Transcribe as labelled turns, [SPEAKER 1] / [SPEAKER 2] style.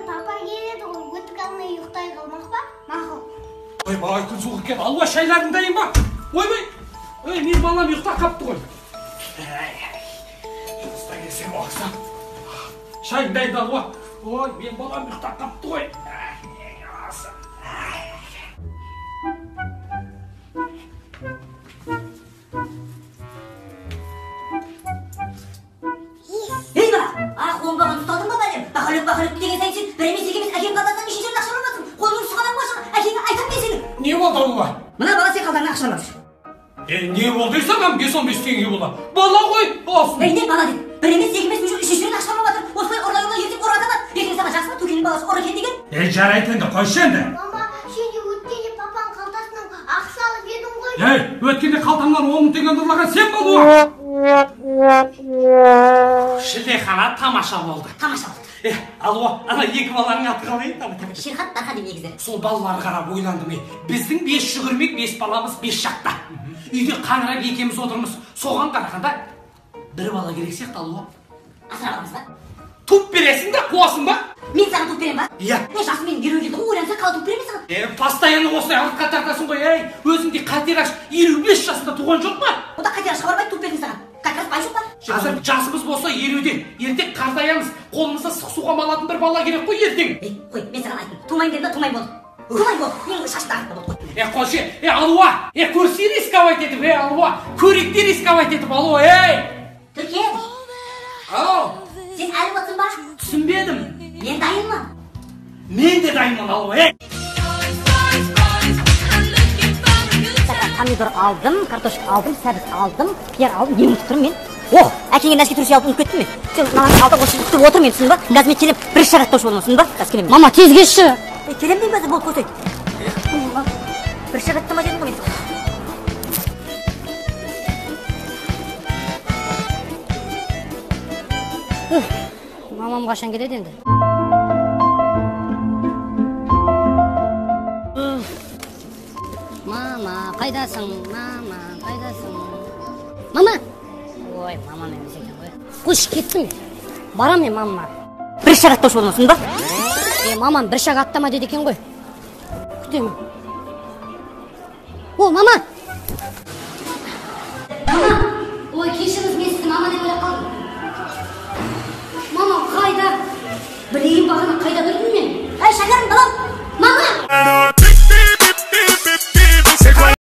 [SPEAKER 1] папа келеді ғой, өтік алмай ұйықтай қалмақ па? Мақұл.
[SPEAKER 2] Ой, бай күн суық екен. Алуа шайларын дайын ба? Ойбай. Ой, мен балам ұйықтап қапты ғой. Жұмыстан келсем оқысам. Шайың дайын Алуа. Ой, мен балам ұйықтап қапты ғой.
[SPEAKER 3] Ей бала, қолын баған ұстадың ба бәлем? Бақылып деген сайын сен бір емес екі емес әкем қалтасынан нешінші жерде ақша ұрлап жатсың? Қолың ұстаған башың, әкеңе айтам мен сені.
[SPEAKER 2] Не болды Алуа?
[SPEAKER 3] Мына бала сен қалдарынан ақша ұрлап жүр.
[SPEAKER 2] Не болдıysa ben 5-15 теңге бола. Бала ғой, olsun.
[SPEAKER 3] Не бала дейді? Бір емес екі емес үшінші жерде ақша ұрлап жатыр. Осылай ұрлай ертең ұры аталады. Ертең саған жақсы ма төкенің баласы ұры екен деген?
[SPEAKER 2] Жарайды енді, қойшы енді.
[SPEAKER 1] Мама, сен де өткенде папаның қалтасынан ақша алып едің ғой.
[SPEAKER 2] Өткенде қалтамнан 10 мың теңге ұрлаған сен болуы. Шілдехана тамаша болды.
[SPEAKER 3] Тамаша болды.
[SPEAKER 2] Алуа, ана екі баланың аты қалай?
[SPEAKER 3] Шерхат, Дархан деп егіздер.
[SPEAKER 2] Сол балалар қарап ойландым. Біздің 5 жүгірмек, 5 баламыз 5 жақта. Үйде қаңырап екеміз отырмыз. Соған қарағанда бір бала керек сияқты Алуа.
[SPEAKER 3] Асырап аламыз ба?
[SPEAKER 2] Туп бересің да, қуасың ба?
[SPEAKER 3] Мен саған туп берем ба?
[SPEAKER 2] Иә.
[SPEAKER 3] Жасы менің герой келді ғой, ойланса қалай туп берем мен саған?
[SPEAKER 2] Постоянно осылай алып қатартасың ғой. Өзіңде қатер аш 55 жасында туған жоқ па?
[SPEAKER 3] Ода қатер ашқа бармайды, туп бердім саған. Қатер бай жоқ па?
[SPEAKER 2] Қазір жасымыз болса 50-ден, ертең қартаямыз. Қолымызда sık суға малатын бір бала керек қой ертең.
[SPEAKER 3] Қой, мен саған айттым. Тумайын дедім да тумай болды. Тумай болды. Менің шашымды ағытпа болды қой.
[SPEAKER 2] Қойшы, Алуа, көрсе рисковать етіп, Алуа, көректе рисковать етіп, Алуа,
[SPEAKER 3] Түрке.
[SPEAKER 2] Ау.
[SPEAKER 3] Сен әлі отырсың ба?
[SPEAKER 2] Түсінбедім.
[SPEAKER 3] Мен дайынмын.
[SPEAKER 2] Мен де дайынмын, Алуа,
[SPEAKER 3] Помидор алдым, картошка алдым, сәбіз алдым, қияр алдым, не ұмытып тұрмын мен? Ох, әкеңе нәске түрсе алып ұмытып кеттім мен. Сен маған алда осы күтіп отыр мен, түсіндің ба? Қазір мен келем, бір шағат таушы болмасын ба? Қазір келем. Мама, тез келші. Келем деймін қазір, болып қойсай. Бір шағат тама дедім ғой мен. Мамам қашан келеді енді? Мама, қайдасың? Мама, қайдасың? Мама! Ой, мамам емес екен ғой. Қош, кеттім. Барам мен мамама. Бір шағат таушы болмасын ба? Мамам бір шағат аттама деді екен ғой. Күтемін. О, мама! Мама! Ой, кешіріңіз, мен сізді мама деп ойлап қалдым. Мамам қайда? Білейін бағана қайда тұрдым мен? Әй, шәкәрім,